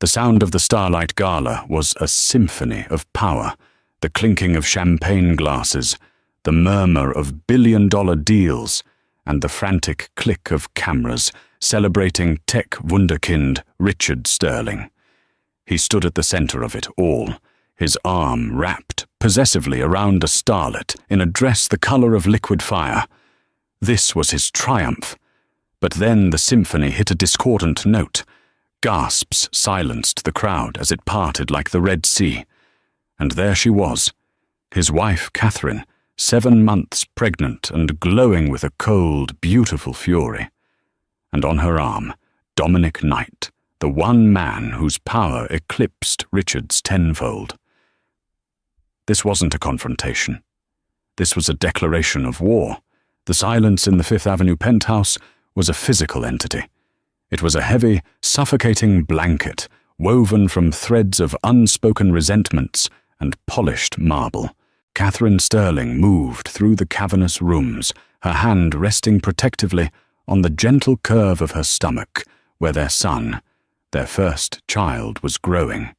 The sound of the Starlight Gala was a symphony of power, the clinking of champagne glasses, the murmur of billion-dollar deals, and the frantic click of cameras celebrating tech wunderkind Richard Sterling. He stood at the center of it all, his arm wrapped possessively around a starlet in a dress the color of liquid fire. This was his triumph. But then the symphony hit a discordant note. Gasps silenced the crowd as it parted like the Red Sea. And there she was, his wife Catherine, 7 months pregnant and glowing with a cold, beautiful fury. And on her arm, Dominic Knight, the one man whose power eclipsed Richard's tenfold. This wasn't a confrontation. This was a declaration of war. The silence in the Fifth Avenue penthouse was a physical entity. It was a heavy, suffocating blanket woven from threads of unspoken resentments and polished marble. Catherine Sterling moved through the cavernous rooms, her hand resting protectively on the gentle curve of her stomach, where their son, their first child, was growing.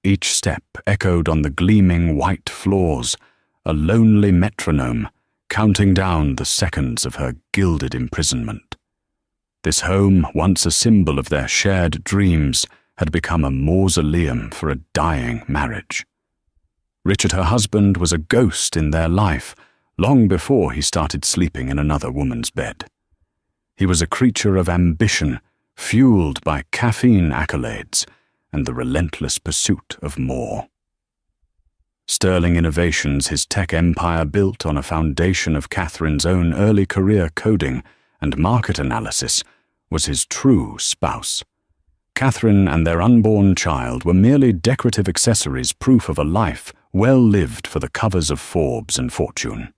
Each step echoed on the gleaming white floors, a lonely metronome, counting down the seconds of her gilded imprisonment. This home, once a symbol of their shared dreams, had become a mausoleum for a dying marriage. Richard, her husband, was a ghost in their life, long before he started sleeping in another woman's bed. He was a creature of ambition, fueled by caffeine accolades and the relentless pursuit of more. Sterling Innovations, his tech empire built on a foundation of Catherine's own early career coding and market analysis, was his true spouse. Catherine and their unborn child were merely decorative accessories, proof of a life well lived for the covers of Forbes and Fortune.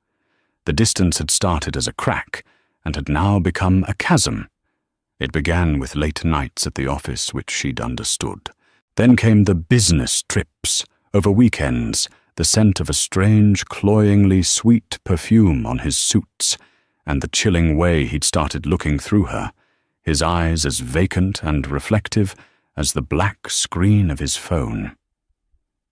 The distance had started as a crack and had now become a chasm. It began with late nights at the office, which she'd understood. Then came the business trips, over weekends, the scent of a strange, cloyingly sweet perfume on his suits, and the chilling way he'd started looking through her, his eyes as vacant and reflective as the black screen of his phone.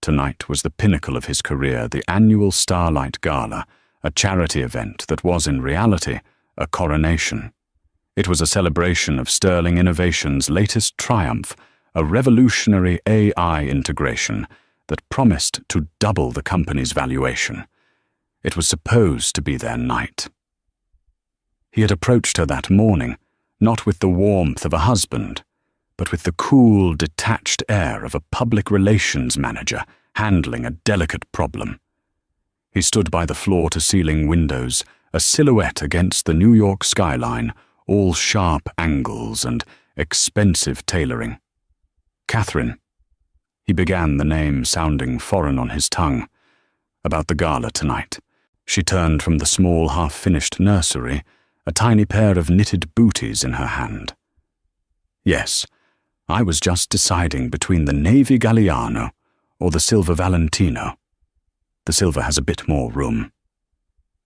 Tonight was the pinnacle of his career, the annual Starlight Gala, a charity event that was in reality a coronation. It was a celebration of Sterling Innovations' latest triumph, a revolutionary AI integration that promised to double the company's valuation. It was supposed to be their night. He had approached her that morning, not with the warmth of a husband, but with the cool, detached air of a public relations manager handling a delicate problem. He stood by the floor-to-ceiling windows, a silhouette against the New York skyline, all sharp angles and expensive tailoring. Catherine. He began, the name sounding foreign on his tongue. About the gala tonight. She turned from the small, half-finished nursery, a tiny pair of knitted booties in her hand. Yes, I was just deciding between the Navy Galliano or the Silver Valentino. The silver has a bit more room.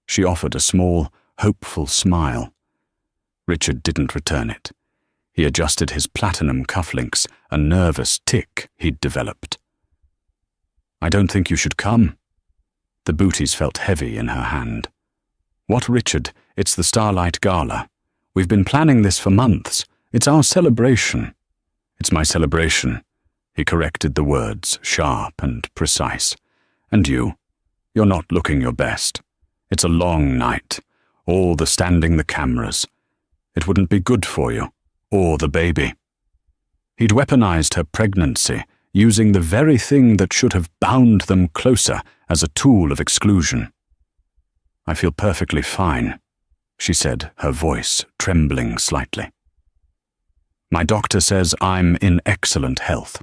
She offered a small, hopeful smile. Richard didn't return it. He adjusted his platinum cufflinks, a nervous tic he'd developed. I don't think you should come. The booties felt heavy in her hand. What, Richard? It's the Starlight Gala. We've been planning this for months. It's our celebration. It's my celebration. He corrected the words, sharp and precise. And you? You're not looking your best. It's a long night. All the standing the cameras. It wouldn't be good for you. Or the baby. He'd weaponized her pregnancy, using the very thing that should have bound them closer as a tool of exclusion. I feel perfectly fine, she said, her voice trembling slightly. My doctor says I'm in excellent health.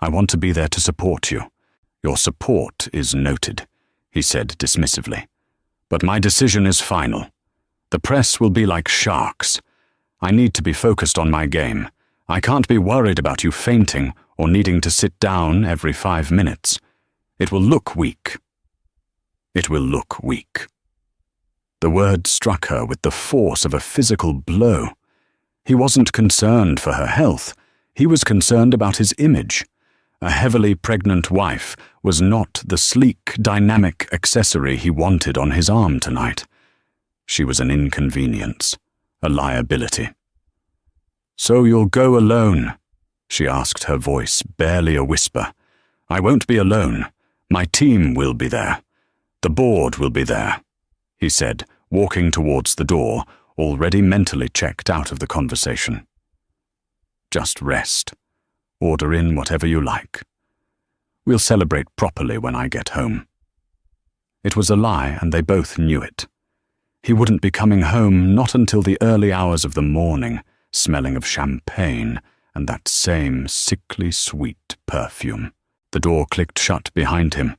I want to be there to support you. Your support is noted, he said dismissively. But my decision is final. The press will be like sharks. I need to be focused on my game. I can't be worried about you fainting or needing to sit down every 5 minutes. It will look weak. It will look weak. The word struck her with the force of a physical blow. He wasn't concerned for her health. He was concerned about his image. A heavily pregnant wife was not the sleek, dynamic accessory he wanted on his arm tonight. She was an inconvenience, a liability. "So you'll go alone?" she asked, her voice barely a whisper. "I won't be alone. My team will be there. The board will be there," he said, walking towards the door, already mentally checked out of the conversation. "Just rest. Order in whatever you like. We'll celebrate properly when I get home." It was a lie, and they both knew it. He wouldn't be coming home not until the early hours of the morning, smelling of champagne and that same sickly sweet perfume. The door clicked shut behind him,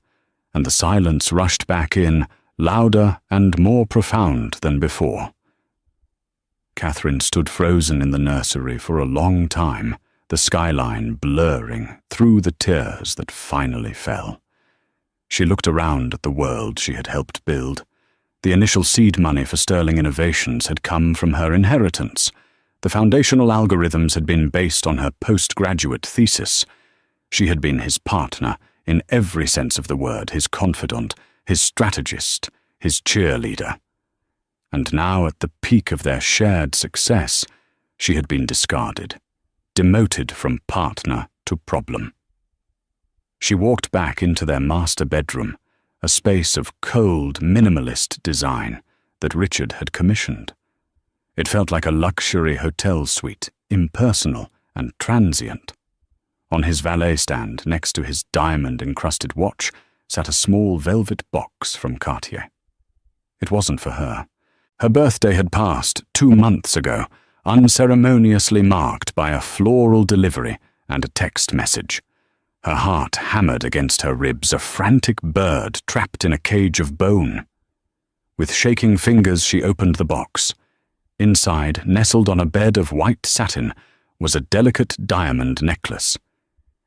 and the silence rushed back in, louder and more profound than before. Catherine stood frozen in the nursery for a long time, the skyline blurring through the tears that finally fell. She looked around at the world she had helped build. The initial seed money for Sterling Innovations had come from her inheritance. The foundational algorithms had been based on her postgraduate thesis. She had been his partner, in every sense of the word, his confidant, his strategist, his cheerleader. And now, at the peak of their shared success, she had been discarded, demoted from partner to problem. She walked back into their master bedroom, a space of cold, minimalist design that Richard had commissioned. It felt like a luxury hotel suite, impersonal and transient. On his valet stand, next to his diamond-encrusted watch, sat a small velvet box from Cartier. It wasn't for her. Her birthday had passed 2 months ago, unceremoniously marked by a floral delivery and a text message. Her heart hammered against her ribs, a frantic bird trapped in a cage of bone. With shaking fingers, she opened the box. Inside, nestled on a bed of white satin, was a delicate diamond necklace.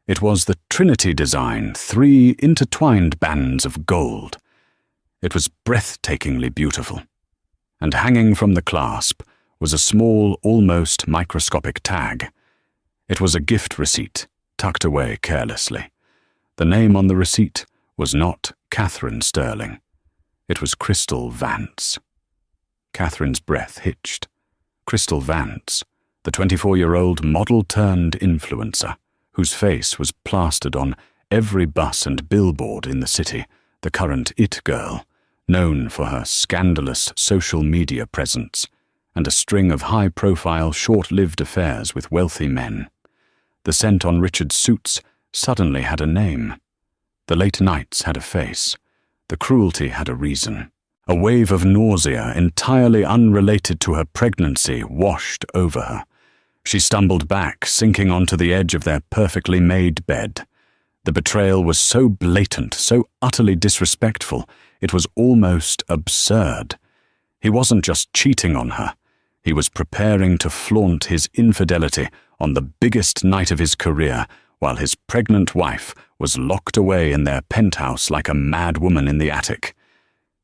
It was the Trinity design, 3 intertwined bands of gold. It was breathtakingly beautiful. And hanging from the clasp was a small, almost microscopic tag. It was a gift receipt, tucked away carelessly. The name on the receipt was not Catherine Sterling. It was Crystal Vance. Catherine's breath hitched. Crystal Vance, the 24-year-old model-turned-influencer, whose face was plastered on every bus and billboard in the city, the current it girl, known for her scandalous social media presence and a string of high-profile, short-lived affairs with wealthy men. The scent on Richard's suits suddenly had a name. The late nights had a face. The cruelty had a reason. A wave of nausea entirely unrelated to her pregnancy washed over her. She stumbled back, sinking onto the edge of their perfectly made bed. The betrayal was so blatant, so utterly disrespectful, it was almost absurd. He wasn't just cheating on her. He was preparing to flaunt his infidelity on the biggest night of his career, while his pregnant wife was locked away in their penthouse like a mad woman in the attic.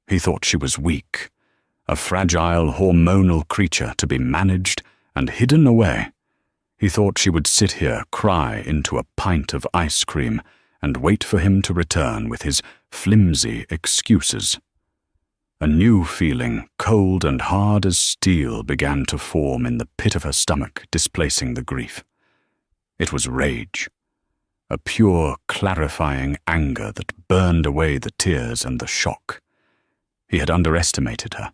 He thought she was weak, a fragile, hormonal creature to be managed and hidden away. He thought she would sit here, cry into a pint of ice cream, and wait for him to return with his flimsy excuses. A new feeling, cold and hard as steel, began to form in the pit of her stomach, displacing the grief. It was rage, a pure, clarifying anger that burned away the tears and the shock. He had underestimated her.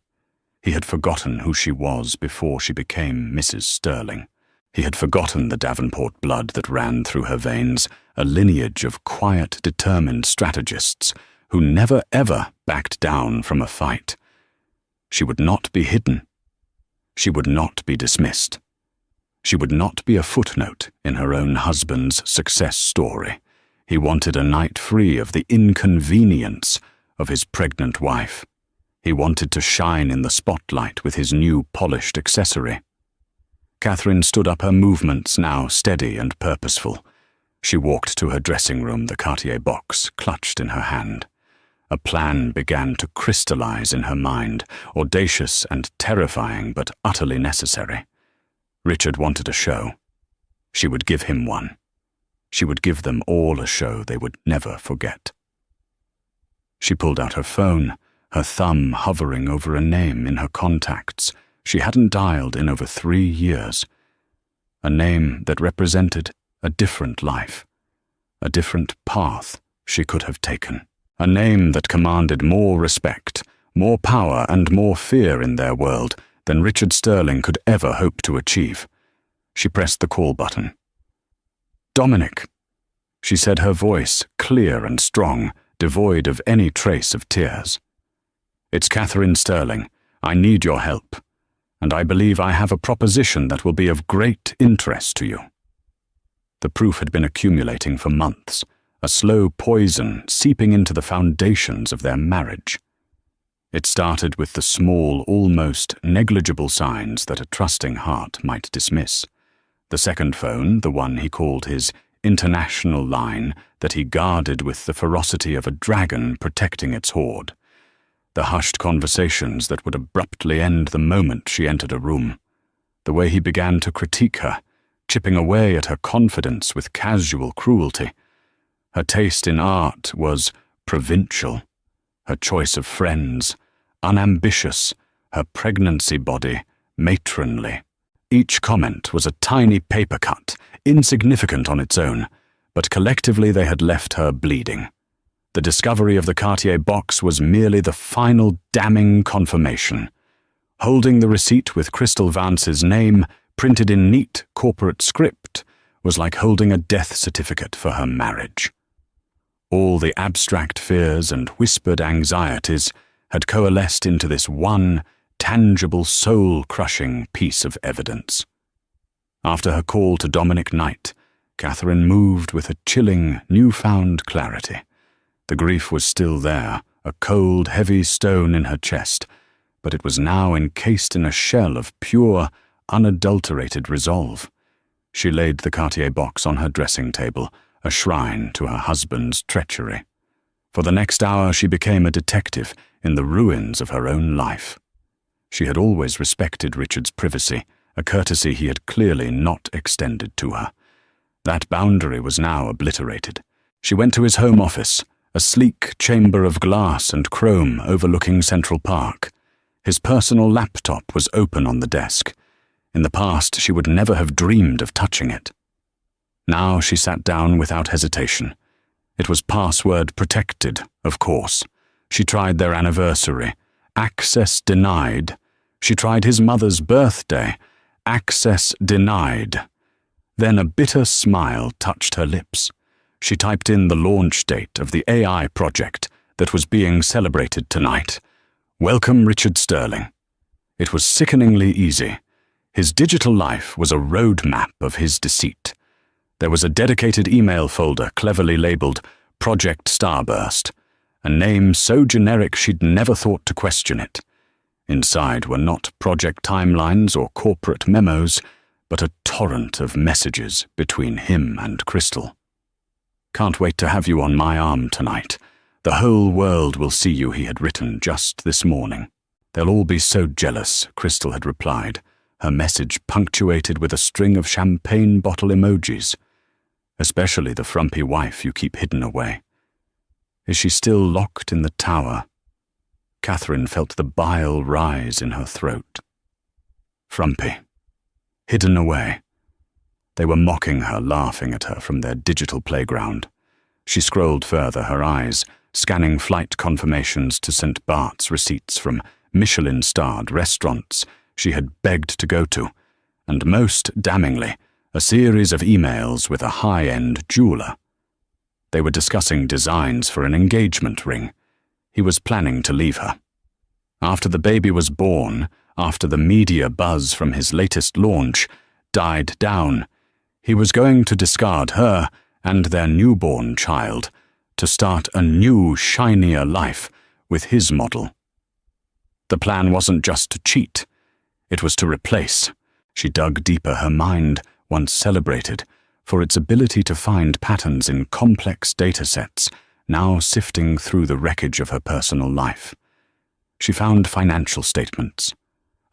He had forgotten who she was before she became Mrs. Sterling. He had forgotten the Davenport blood that ran through her veins, a lineage of quiet, determined strategists who never ever backed down from a fight. She would not be hidden. She would not be dismissed. She would not be a footnote in her own husband's success story. He wanted a night free of the inconvenience of his pregnant wife. He wanted to shine in the spotlight with his new polished accessory. Catherine stood up, her movements now steady and purposeful. She walked to her dressing room, the Cartier box clutched in her hand. A plan began to crystallize in her mind, audacious and terrifying, but utterly necessary. Richard wanted a show. She would give him one. She would give them all a show they would never forget. She pulled out her phone, her thumb hovering over a name in her contacts she hadn't dialed in over 3 years. A name that represented a different life, a different path she could have taken. A name that commanded more respect, more power and more fear in their world than Richard Sterling could ever hope to achieve. She pressed the call button. "Dominic," she said, her voice clear and strong, devoid of any trace of tears. "It's Catherine Sterling. I need your help, and I believe I have a proposition that will be of great interest to you." The proof had been accumulating for months, a slow poison seeping into the foundations of their marriage. It started with the small, almost negligible signs that a trusting heart might dismiss. The second phone, the one he called his international line that he guarded with the ferocity of a dragon protecting its hoard. The hushed conversations that would abruptly end the moment she entered a room. The way he began to critique her, chipping away at her confidence with casual cruelty. Her taste in art was provincial. Her choice of friends, unambitious. Her pregnancy body, matronly. Each comment was a tiny paper cut, insignificant on its own, but collectively they had left her bleeding. The discovery of the Cartier box was merely the final damning confirmation. Holding the receipt with Crystal Vance's name printed in neat corporate script was like holding a death certificate for her marriage. All the abstract fears and whispered anxieties had coalesced into this one tangible, soul-crushing piece of evidence. After her call to Dominic Knight, Catherine moved with a chilling, newfound clarity. The grief was still there, a cold, heavy stone in her chest, but it was now encased in a shell of pure, unadulterated resolve. She laid the Cartier box on her dressing table, a shrine to her husband's treachery. For the next hour she became a detective in the ruins of her own life. She had always respected Richard's privacy, a courtesy he had clearly not extended to her. That boundary was now obliterated. She went to his home office, a sleek chamber of glass and chrome overlooking Central Park. His personal laptop was open on the desk. In the past, she would never have dreamed of touching it. Now she sat down without hesitation. It was password protected, of course. She tried their anniversary. Access denied. She tried his mother's birthday. Access denied. Then a bitter smile touched her lips. She typed in the launch date of the AI project that was being celebrated tonight. Welcome, Richard Sterling. It was sickeningly easy. His digital life was a roadmap of his deceit. There was a dedicated email folder cleverly labeled Project Starburst, a name so generic she'd never thought to question it. Inside were not project timelines or corporate memos, but a torrent of messages between him and Crystal. Can't wait to have you on my arm tonight. The whole world will see you, he had written just this morning. They'll all be so jealous, Crystal had replied, her message punctuated with a string of champagne bottle emojis. Especially the frumpy wife you keep hidden away. Is she still locked in the tower? Catherine felt the bile rise in her throat. Frumpy. Hidden away. They were mocking her, laughing at her from their digital playground. She scrolled further, her eyes scanning flight confirmations to St. Bart's receipts from Michelin-starred restaurants she had begged to go to, and most damningly, a series of emails with a high-end jeweler. They were discussing designs for an engagement ring. He was planning to leave her. After the baby was born, after the media buzz from his latest launch died down, he was going to discard her and their newborn child to start a new, shinier life with his model. The plan wasn't just to cheat. It was to replace. She dug deeper, her mind, once celebrated, for its ability to find patterns in complex data sets, now sifting through the wreckage of her personal life. She found financial statements.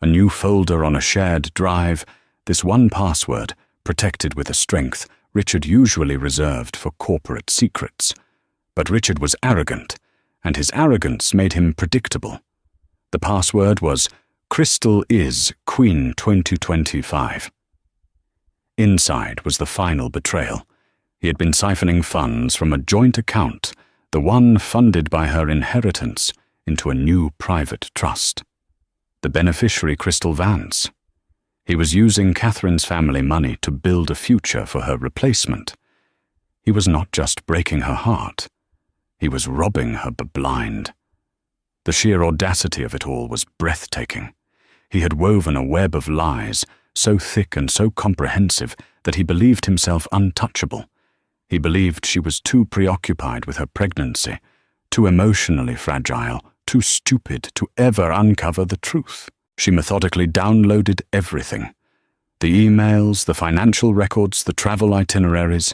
A new folder on a shared drive, this one password, protected with a strength Richard usually reserved for corporate secrets. But Richard was arrogant, and his arrogance made him predictable. The password was Crystal is Queen 2025. Inside was the final betrayal. He had been siphoning funds from a joint account, the one funded by her inheritance, into a new private trust. The beneficiary, Crystal Vance. He was using Catherine's family money to build a future for her replacement. He was not just breaking her heart. He was robbing her blind. The sheer audacity of it all was breathtaking. He had woven a web of lies, so thick and so comprehensive that he believed himself untouchable. He believed she was too preoccupied with her pregnancy, too emotionally fragile, too stupid to ever uncover the truth. She methodically downloaded everything. The emails, the financial records, the travel itineraries.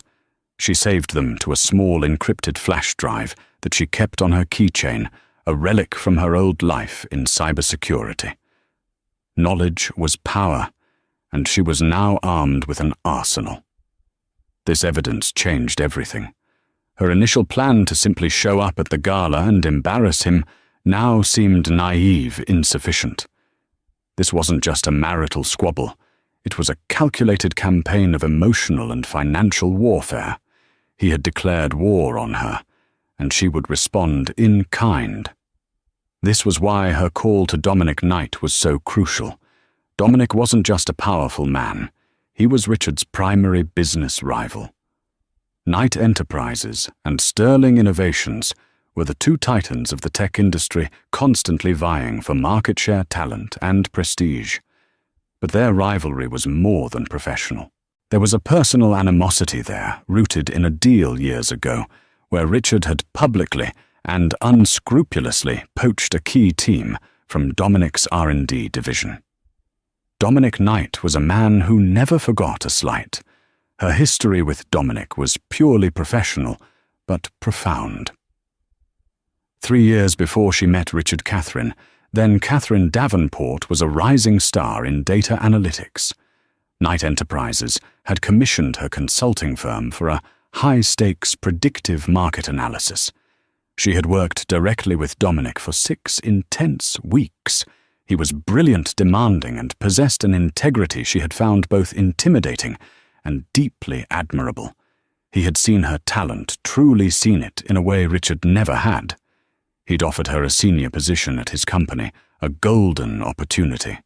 She saved them to a small encrypted flash drive that she kept on her keychain, a relic from her old life in cybersecurity. Knowledge was power, and she was now armed with an arsenal. This evidence changed everything. Her initial plan to simply show up at the gala and embarrass him now seemed naive, insufficient. This wasn't just a marital squabble. It was a calculated campaign of emotional and financial warfare. He had declared war on her, and she would respond in kind. This was why her call to Dominic Knight was so crucial. Dominic wasn't just a powerful man. He was Richard's primary business rival. Knight Enterprises and Sterling Innovations were the two titans of the tech industry, constantly vying for market share, talent, and prestige. But their rivalry was more than professional. There was a personal animosity there, rooted in a deal years ago, where Richard had publicly and unscrupulously poached a key team from Dominic's R&D division. Dominic Knight was a man who never forgot a slight. Her history with Dominic was purely professional, but profound. 3 years before she met Richard Catherine, then Catherine Davenport was a rising star in data analytics. Knight Enterprises had commissioned her consulting firm for a high-stakes predictive market analysis. She had worked directly with Dominic for 6 intense weeks. He was brilliant, demanding, and possessed an integrity she had found both intimidating and deeply admirable. He had seen her talent, truly seen it in a way Richard never had. He'd offered her a senior position at his company, a golden opportunity.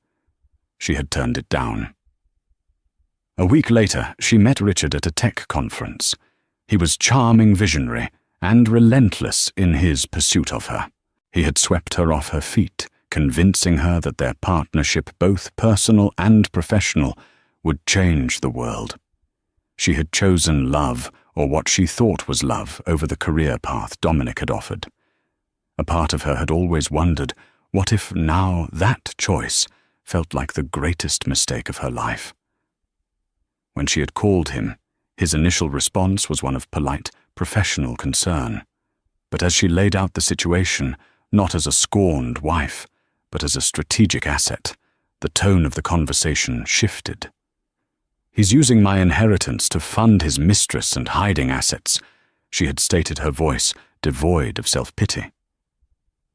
She had turned it down. A week later, she met Richard at a tech conference. He was charming, visionary, and relentless in his pursuit of her. He had swept her off her feet, convincing her that their partnership, both personal and professional, would change the world. She had chosen love, or what she thought was love, over the career path Dominic had offered. A part of her had always wondered, what if now that choice felt like the greatest mistake of her life? When she had called him, his initial response was one of polite, professional concern. But as she laid out the situation, not as a scorned wife, but as a strategic asset, the tone of the conversation shifted. "He's using my inheritance to fund his mistress and hiding assets," she had stated, her voice devoid of self-pity.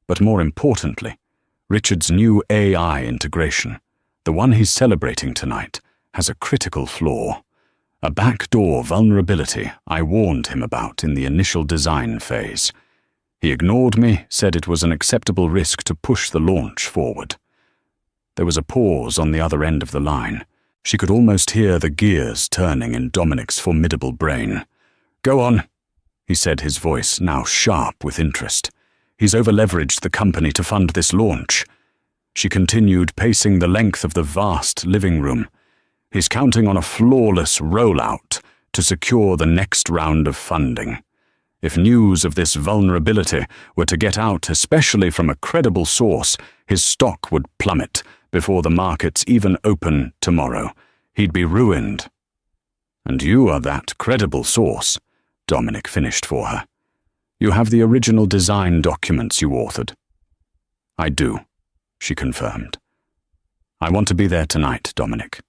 But more importantly, Richard's new AI integration, the one he's celebrating tonight, has a critical flaw. A backdoor vulnerability I warned him about in the initial design phase. He ignored me, said it was an acceptable risk to push the launch forward. There was a pause on the other end of the line. She could almost hear the gears turning in Dominic's formidable brain. "Go on," he said, his voice now sharp with interest. "He's over-leveraged the company to fund this launch." She continued, pacing the length of the vast living room. "He's counting on a flawless rollout to secure the next round of funding. If news of this vulnerability were to get out, especially from a credible source, his stock would plummet before the markets even open tomorrow. He'd be ruined." "And you are that credible source," Dominic finished for her. "You have the original design documents you authored." "I do," she confirmed. "I want to be there tonight, Dominic.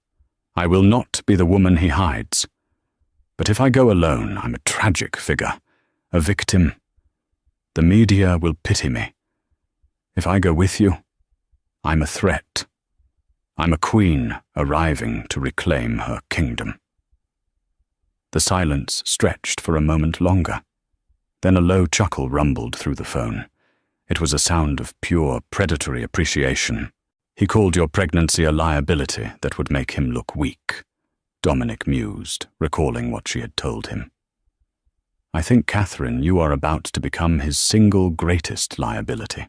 I will not be the woman he hides. But if I go alone, I'm a tragic figure, a victim. The media will pity me. If I go with you, I'm a threat. I'm a queen arriving to reclaim her kingdom." The silence stretched for a moment longer. Then a low chuckle rumbled through the phone. It was a sound of pure predatory appreciation. "He called your pregnancy a liability that would make him look weak," Dominic mused, recalling what she had told him. "I think, Catherine, you are about to become his single greatest liability.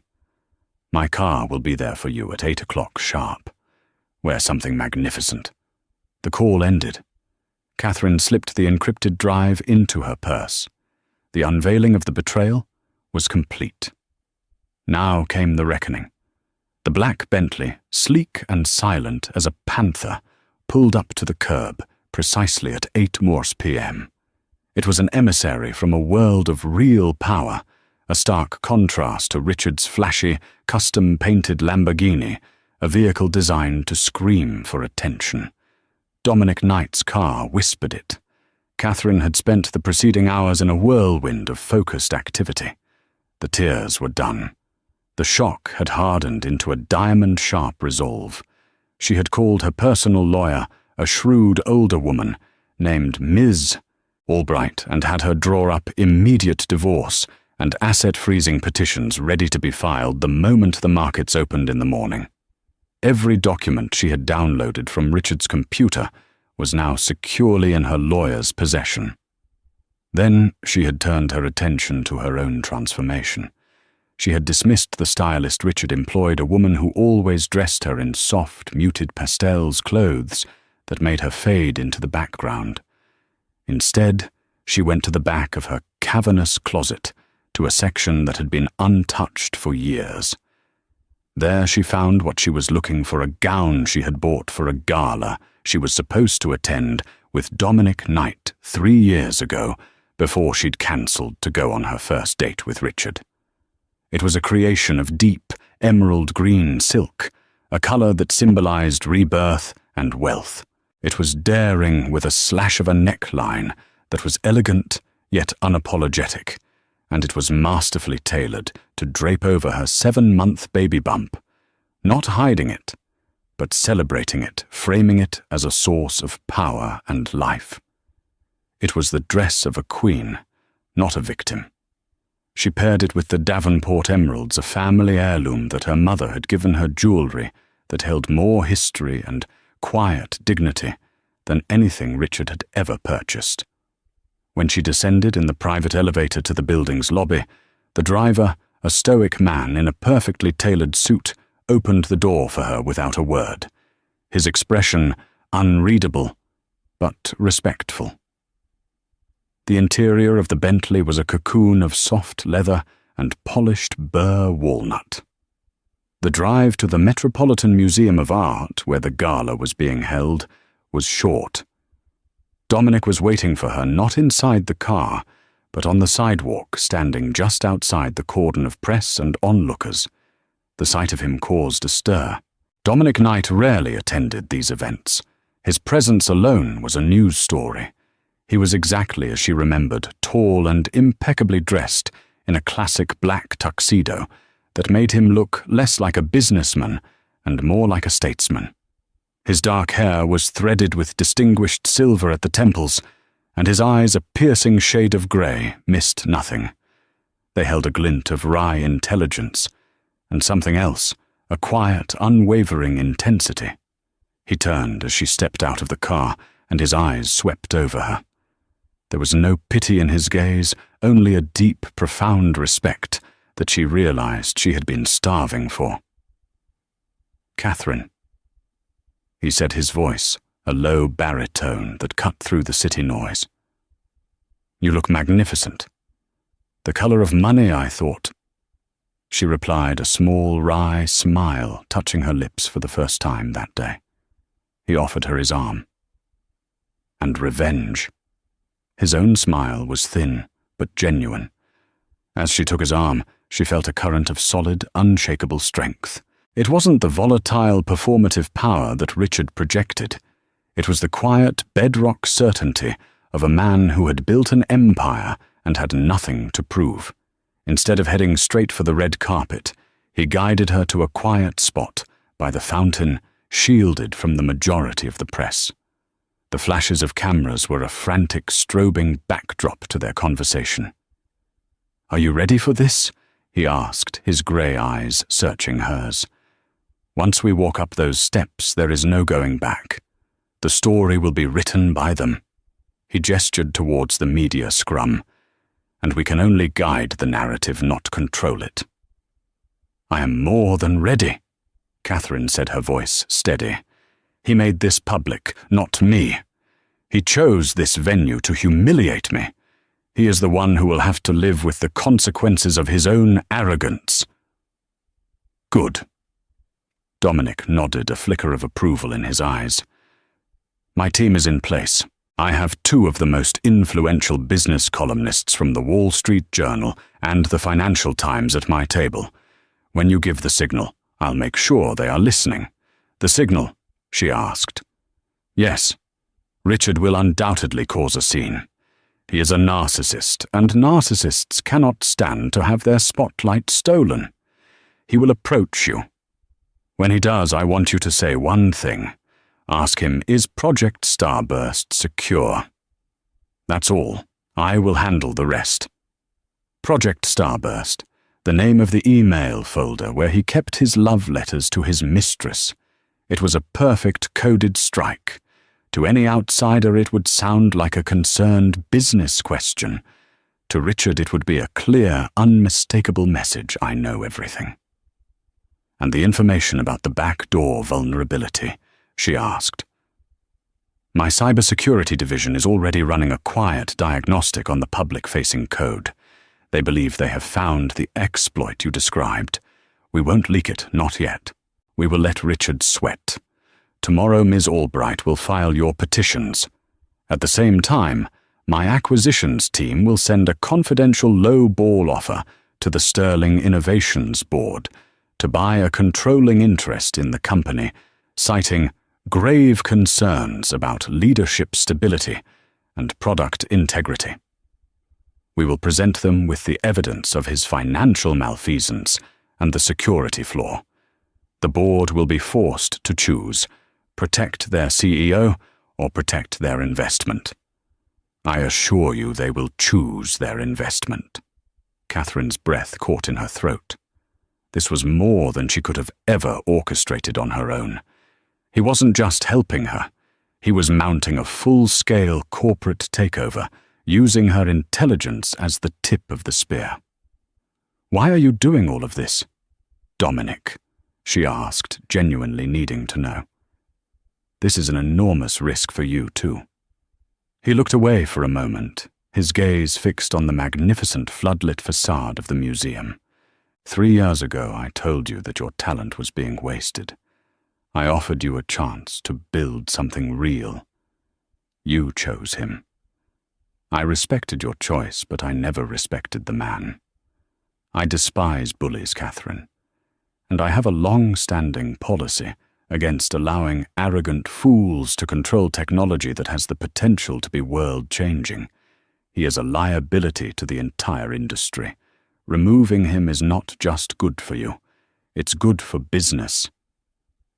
My car will be there for you at 8 o'clock sharp. Wear something magnificent." The call ended. Catherine slipped the encrypted drive into her purse. The unveiling of the betrayal was complete. Now came the reckoning. The black Bentley, sleek and silent as a panther, pulled up to the curb precisely at 8 Morse p.m. It was an emissary from a world of real power, a stark contrast to Richard's flashy, custom-painted Lamborghini, a vehicle designed to scream for attention. Dominic Knight's car whispered it. Catherine had spent the preceding hours in a whirlwind of focused activity. The tears were done. The shock had hardened into a diamond-sharp resolve. She had called her personal lawyer a shrewd older woman named Ms. Albright and had her draw up immediate divorce and asset-freezing petitions ready to be filed the moment the markets opened in the morning. Every document she had downloaded from Richard's computer was now securely in her lawyer's possession. Then she had turned her attention to her own transformation. She had dismissed the stylist Richard employed, a woman who always dressed her in soft, muted pastels clothes that made her fade into the background. Instead, she went to the back of her cavernous closet, to a section that had been untouched for years. There she found what she was looking for, a gown she had bought for a gala she was supposed to attend with Dominic Knight 3 years ago, before she'd cancelled to go on her first date with Richard. It was a creation of deep, emerald green silk, a colour that symbolized rebirth and wealth. It was daring with a slash of a neckline that was elegant yet unapologetic, and it was masterfully tailored to drape over her 7-month baby bump, not hiding it, but celebrating it, framing it as a source of power and life. It was the dress of a queen, not a victim. She paired it with the Davenport emeralds, a family heirloom that her mother had given her jewelry that held more history and quiet dignity than anything Richard had ever purchased. When she descended in the private elevator to the building's lobby, the driver, a stoic man in a perfectly tailored suit, opened the door for her without a word, his expression unreadable but respectful. The interior of the Bentley was a cocoon of soft leather and polished burr walnut. The drive to the Metropolitan Museum of Art, where the gala was being held, was short. Dominic was waiting for her not inside the car, but on the sidewalk, standing just outside the cordon of press and onlookers. The sight of him caused a stir. Dominic Knight rarely attended these events. His presence alone was a news story. He was exactly as she remembered, tall and impeccably dressed in a classic black tuxedo that made him look less like a businessman and more like a statesman. His dark hair was threaded with distinguished silver at the temples, and his eyes, a piercing shade of grey, missed nothing. They held a glint of wry intelligence, and something else, a quiet, unwavering intensity. He turned as she stepped out of the car, and his eyes swept over her. There was no pity in his gaze, only a deep, profound respect that she realized she had been starving for. "Catherine," he said, his voice a low baritone that cut through the city noise. "You look magnificent. The colour of money, I thought." She replied, a small, wry smile touching her lips for the first time that day. He offered her his arm. "And revenge." His own smile was thin, but genuine. As she took his arm, she felt a current of solid, unshakable strength. It wasn't the volatile, performative power that Richard projected. It was the quiet, bedrock certainty of a man who had built an empire and had nothing to prove. Instead of heading straight for the red carpet, he guided her to a quiet spot by the fountain, shielded from the majority of the press. The flashes of cameras were a frantic, strobing backdrop to their conversation. "Are you ready for this?" he asked, his grey eyes searching hers. "Once we walk up those steps, there is no going back. The story will be written by them." He gestured towards the media scrum. "And we can only guide the narrative, not control it." "I am more than ready," Catherine said, her voice steady. "He made this public, not me. He chose this venue to humiliate me. He is the one who will have to live with the consequences of his own arrogance." "Good." Dominic nodded, a flicker of approval in his eyes. "My team is in place. I have 2 of the most influential business columnists from the Wall Street Journal and the Financial Times at my table. When you give the signal, I'll make sure they are listening." "The signal?" she asked. "Yes. Richard will undoubtedly cause a scene. He is a narcissist, and narcissists cannot stand to have their spotlight stolen. He will approach you. When he does, I want you to say one thing. Ask him, is Project Starburst secure? That's all. I will handle the rest." Project Starburst, the name of the email folder where he kept his love letters to his mistress. It was a perfect coded strike. To any outsider it would sound like a concerned business question. To Richard it would be a clear, unmistakable message: I know everything. "And the information about the backdoor vulnerability?" she asked. "My cybersecurity division is already running a quiet diagnostic on the public-facing code. They believe they have found the exploit you described. We won't leak it, not yet. We will let Richard sweat. Tomorrow Ms. Albright will file your petitions. At the same time, my acquisitions team will send a confidential low-ball offer to the Sterling Innovations Board to buy a controlling interest in the company, citing grave concerns about leadership stability and product integrity. We will present them with the evidence of his financial malfeasance and the security flaw. The board will be forced to choose: protect their CEO or protect their investment. I assure you they will choose their investment." Catherine's breath caught in her throat. This was more than she could have ever orchestrated on her own. He wasn't just helping her. He was mounting a full-scale corporate takeover, using her intelligence as the tip of the spear. "Why are you doing all of this, Dominic?" she asked, genuinely needing to know. "This is an enormous risk for you, too." He looked away for a moment, his gaze fixed on the magnificent floodlit facade of the museum. 3 years ago, I told you that your talent was being wasted. I offered you a chance to build something real. You chose him. I respected your choice, but I never respected the man. I despise bullies, Catherine, and I have a long-standing policy against allowing arrogant fools to control technology that has the potential to be world-changing. He is a liability to the entire industry. Removing him is not just good for you, it's good for business.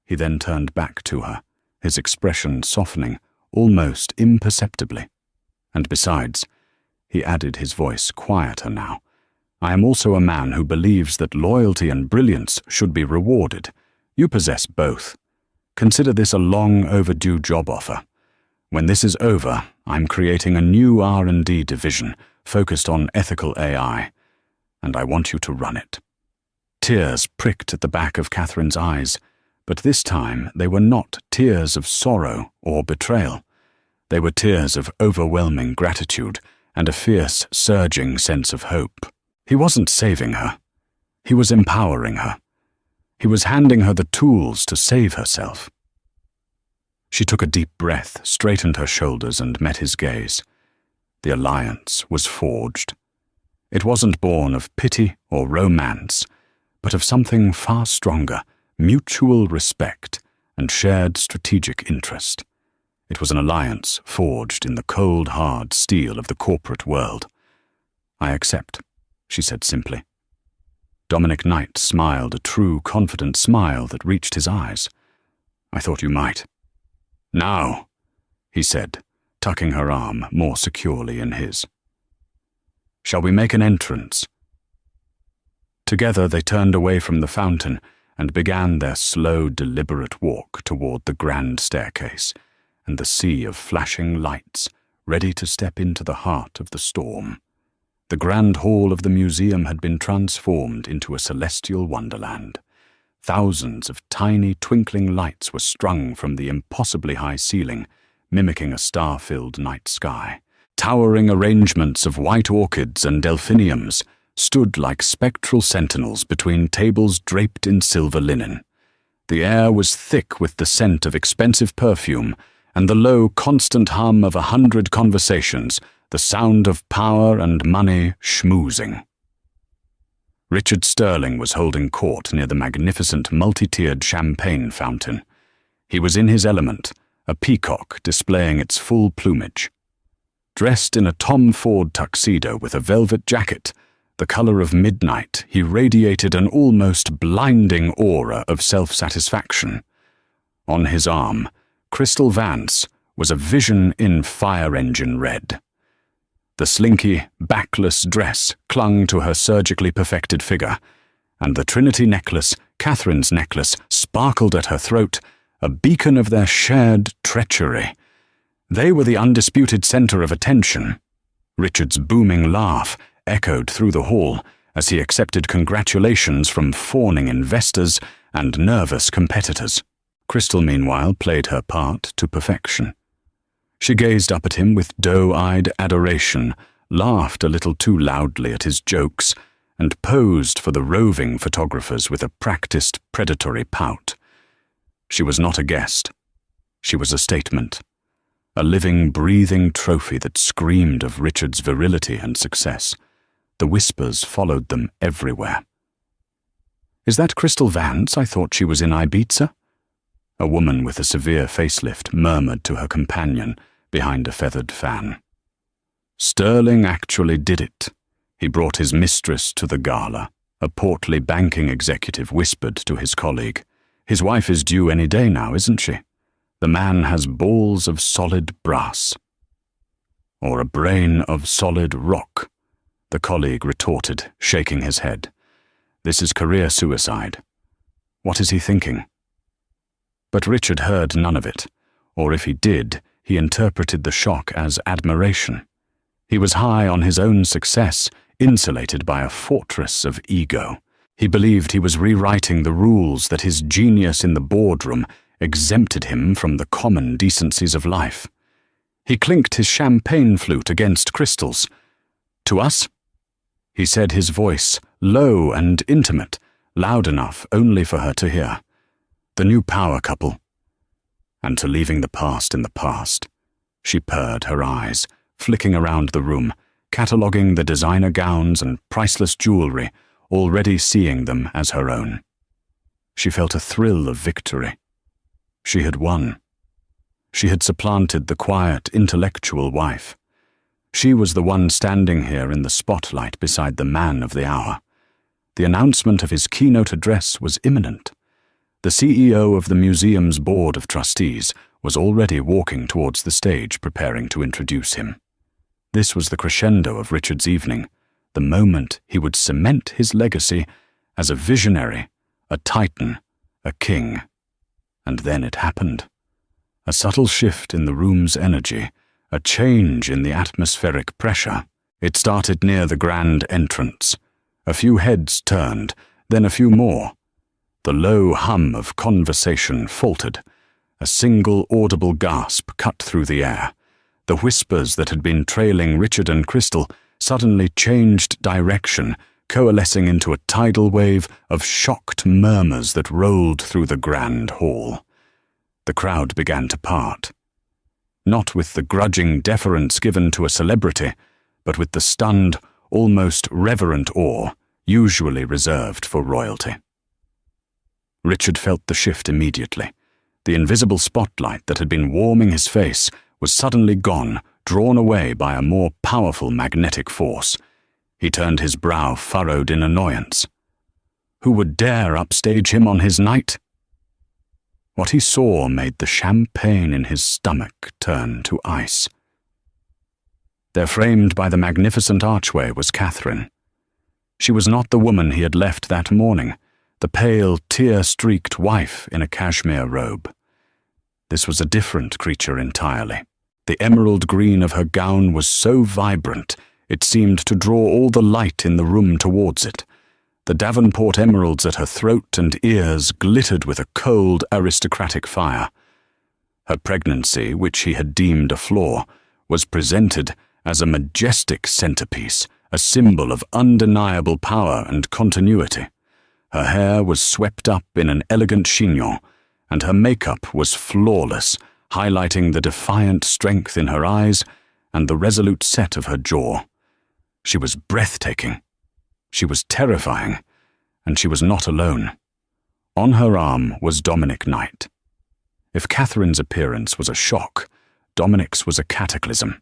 He then turned back to her, his expression softening almost imperceptibly. And besides, he added, his voice quieter now, I am also a man who believes that loyalty and brilliance should be rewarded. You possess both. Consider this a long overdue job offer. When this is over, I'm creating a new R&D division focused on ethical AI, and I want you to run it. Tears pricked at the back of Catherine's eyes, but this time they were not tears of sorrow or betrayal. They were tears of overwhelming gratitude and a fierce, surging sense of hope. He wasn't saving her. He was empowering her. He was handing her the tools to save herself. She took a deep breath, straightened her shoulders, and met his gaze. The alliance was forged. It wasn't born of pity or romance, but of something far stronger, mutual respect and shared strategic interest. It was an alliance forged in the cold, hard steel of the corporate world. "I accept," she said simply. Dominic Knight smiled a true, confident smile that reached his eyes. "I thought you might." "Now," he said, tucking her arm more securely in his. "Shall we make an entrance?" Together they turned away from the fountain and began their slow, deliberate walk toward the grand staircase and the sea of flashing lights, ready to step into the heart of the storm. The grand hall of the museum had been transformed into a celestial wonderland. Thousands of tiny, twinkling lights were strung from the impossibly high ceiling, mimicking a star-filled night sky. Towering arrangements of white orchids and delphiniums stood like spectral sentinels between tables draped in silver linen. The air was thick with the scent of expensive perfume and the low, constant hum of 100 conversations, the sound of power and money schmoozing. Richard Sterling was holding court near the magnificent multi-tiered champagne fountain. He was in his element, a peacock displaying its full plumage. Dressed in a Tom Ford tuxedo with a velvet jacket, the color of midnight, he radiated an almost blinding aura of self-satisfaction. On his arm, Crystal Vance was a vision in fire engine red. The slinky, backless dress clung to her surgically perfected figure, and the Trinity necklace, Catherine's necklace, sparkled at her throat, a beacon of their shared treachery. They were the undisputed center of attention. Richard's booming laugh echoed through the hall as he accepted congratulations from fawning investors and nervous competitors. Crystal, meanwhile, played her part to perfection. She gazed up at him with doe-eyed adoration, laughed a little too loudly at his jokes, and posed for the roving photographers with a practiced predatory pout. She was not a guest. She was a statement, a living, breathing trophy that screamed of Richard's virility and success. The whispers followed them everywhere. "Is that Crystal Vance? I thought she was in Ibiza?" A woman with a severe facelift murmured to her companion behind a feathered fan. "Sterling actually did it. He brought his mistress to the gala," a portly banking executive whispered to his colleague. "His wife is due any day now, isn't she? The man has balls of solid brass." "Or a brain of solid rock," the colleague retorted, shaking his head. "This is career suicide. What is he thinking?" But Richard heard none of it, or if he did, he interpreted the shock as admiration. He was high on his own success, insulated by a fortress of ego. He believed he was rewriting the rules that his genius in the boardroom exempted him from the common decencies of life. He clinked his champagne flute against Crystal's. "To us?" he said, his voice low and intimate, loud enough only for her to hear. "The new power couple." "And to leaving the past in the past," she purred, her eyes flicking around the room, cataloguing the designer gowns and priceless jewelry, already seeing them as her own. She felt a thrill of victory. She had won. She had supplanted the quiet, intellectual wife. She was the one standing here in the spotlight beside the man of the hour. The announcement of his keynote address was imminent. The CEO of the museum's board of trustees was already walking towards the stage, preparing to introduce him. This was the crescendo of Richard's evening, the moment he would cement his legacy as a visionary, a titan, a king. And then it happened. A subtle shift in the room's energy, a change in the atmospheric pressure. It started near the grand entrance. A few heads turned, then a few more. The low hum of conversation faltered. A single audible gasp cut through the air. The whispers that had been trailing Richard and Crystal suddenly changed direction, coalescing into a tidal wave of shocked murmurs that rolled through the grand hall. The crowd began to part. Not with the grudging deference given to a celebrity, but with the stunned, almost reverent awe usually reserved for royalty. Richard felt the shift immediately. The invisible spotlight that had been warming his face was suddenly gone, drawn away by a more powerful magnetic force. He turned his brow furrowed in annoyance. Who would dare upstage him on his night? What he saw made the champagne in his stomach turn to ice. There, framed by the magnificent archway, was Catherine. She was not the woman he had left that morning, the pale, tear-streaked wife in a cashmere robe. This was a different creature entirely. The emerald green of her gown was so vibrant, it seemed to draw all the light in the room towards it. The Davenport emeralds at her throat and ears glittered with a cold, aristocratic fire. Her pregnancy, which he had deemed a flaw, was presented as a majestic centerpiece, a symbol of undeniable power and continuity. Her hair was swept up in an elegant chignon, and her makeup was flawless, highlighting the defiant strength in her eyes and the resolute set of her jaw. She was breathtaking. She was terrifying, and she was not alone. On her arm was Dominic Knight. If Catherine's appearance was a shock, Dominic's was a cataclysm.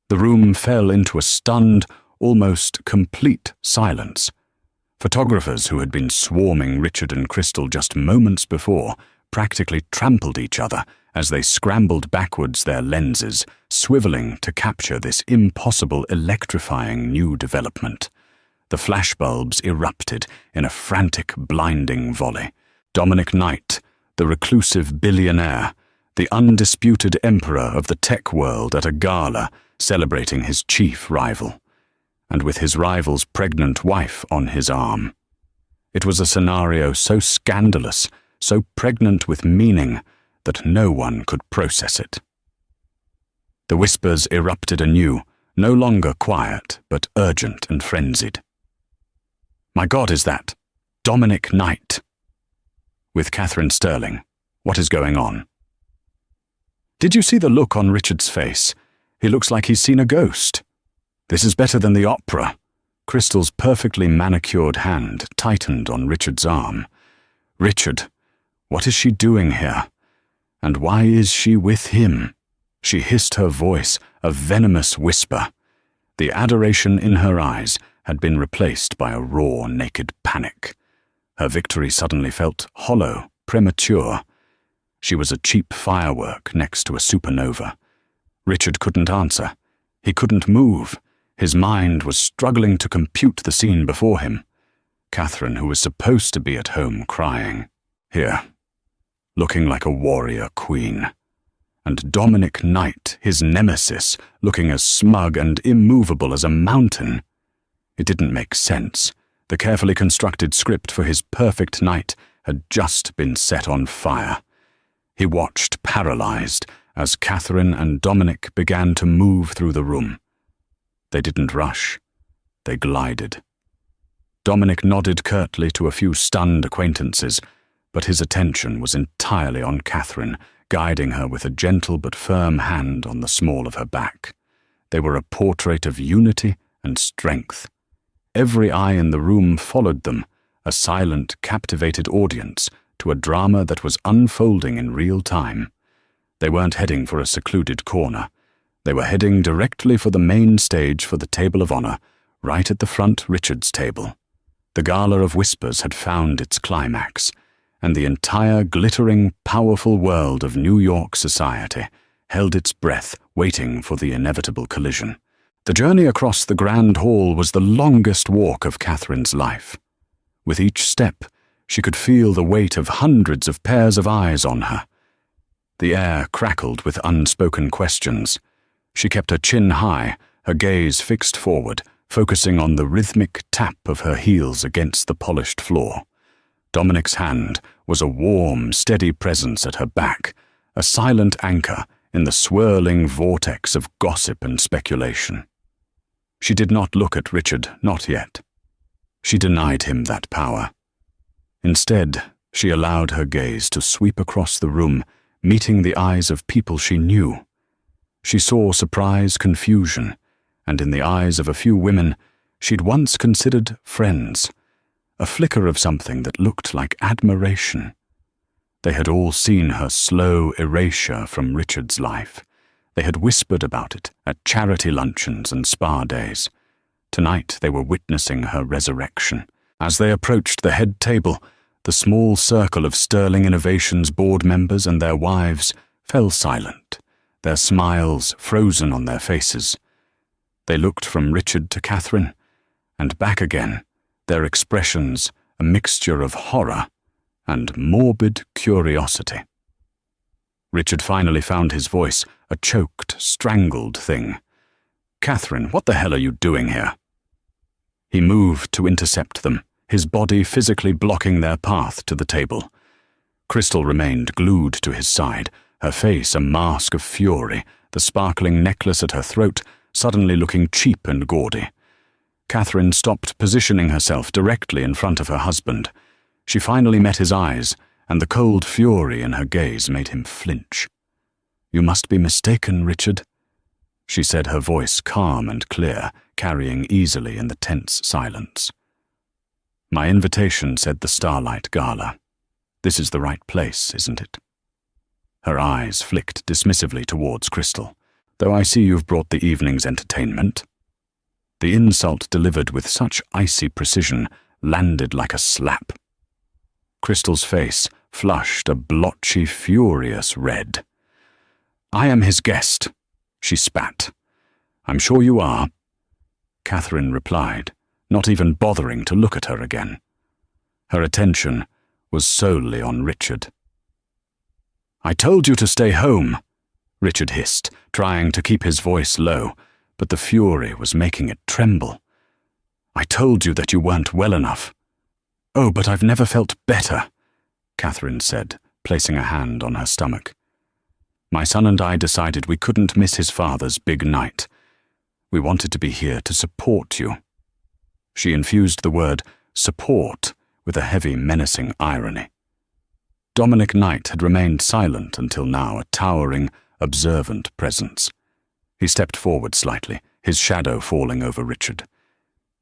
The room fell into a stunned, almost complete silence. Photographers who had been swarming Richard and Crystal just moments before practically trampled each other as they scrambled backwards, their lenses swiveling to capture this impossible, electrifying new development. The flashbulbs erupted in a frantic, blinding volley. Dominic Knight, the reclusive billionaire, the undisputed emperor of the tech world at a gala celebrating his chief rival, and with his rival's pregnant wife on his arm. It was a scenario so scandalous, so pregnant with meaning, that no one could process it. The whispers erupted anew, no longer quiet, but urgent and frenzied. My God, is that Dominic Knight? With Catherine Sterling, what is going on? Did you see the look on Richard's face? He looks like he's seen a ghost. This is better than the opera. Crystal's perfectly manicured hand tightened on Richard's arm. Richard, what is she doing here? And why is she with him? She hissed, her voice a venomous whisper. The adoration in her eyes had been replaced by a raw, naked panic. Her victory suddenly felt hollow, premature. She was a cheap firework next to a supernova. Richard couldn't answer. He couldn't move. His mind was struggling to compute the scene before him. Catherine, who was supposed to be at home crying, here, looking like a warrior queen. And Dominic Knight, his nemesis, looking as smug and immovable as a mountain. It didn't make sense. The carefully constructed script for his perfect night had just been set on fire. He watched, paralyzed, as Catherine and Dominic began to move through the room. They didn't rush. They glided. Dominic nodded curtly to a few stunned acquaintances, but his attention was entirely on Catherine, guiding her with a gentle but firm hand on the small of her back. They were a portrait of unity and strength. Every eye in the room followed them, a silent, captivated audience to a drama that was unfolding in real time. They weren't heading for a secluded corner. They were heading directly for the main stage for the table of honor, right at the front, Richard's table. The Gala of Whispers had found its climax, and the entire glittering, powerful world of New York society held its breath, waiting for the inevitable collision. The journey across the Grand Hall was the longest walk of Catherine's life. With each step, she could feel the weight of hundreds of pairs of eyes on her. The air crackled with unspoken questions. She kept her chin high, her gaze fixed forward, focusing on the rhythmic tap of her heels against the polished floor. Dominic's hand was a warm, steady presence at her back, a silent anchor in the swirling vortex of gossip and speculation. She did not look at Richard, not yet. She denied him that power. Instead, she allowed her gaze to sweep across the room, meeting the eyes of people she knew. She saw surprise, confusion, and in the eyes of a few women she'd once considered friends, a flicker of something that looked like admiration. They had all seen her slow erasure from Richard's life. They had whispered about it at charity luncheons and spa days. Tonight they were witnessing her resurrection. As they approached the head table, the small circle of Sterling Innovations board members and their wives fell silent, their smiles frozen on their faces. They looked from Richard to Catherine, and back again, their expressions a mixture of horror and morbid curiosity. Richard finally found his voice, a choked, strangled thing. "Catherine, what the hell are you doing here?" He moved to intercept them, his body physically blocking their path to the table. Crystal remained glued to his side, her face a mask of fury, the sparkling necklace at her throat suddenly looking cheap and gaudy. Catherine stopped positioning herself directly in front of her husband. She finally met his eyes, and the cold fury in her gaze made him flinch. "You must be mistaken, Richard," she said, her voice calm and clear, carrying easily in the tense silence. "My invitation said the Starlight Gala. This is the right place, isn't it?" Her eyes flicked dismissively towards Crystal. "Though I see you've brought the evening's entertainment." The insult delivered with such icy precision landed like a slap. Crystal's face flushed a blotchy, furious red. "I am his guest," she spat. "I'm sure you are," Catherine replied, not even bothering to look at her again. Her attention was solely on Richard. "I told you to stay home," Richard hissed, trying to keep his voice low, but the fury was making it tremble. "I told you that you weren't well enough." "Oh, but I've never felt better," Catherine said, placing a hand on her stomach. "My son and I decided we couldn't miss his father's big night. We wanted to be here to support you." She infused the word support with a heavy, menacing irony. Dominic Knight had remained silent until now, a towering, observant presence. He stepped forward slightly, his shadow falling over Richard.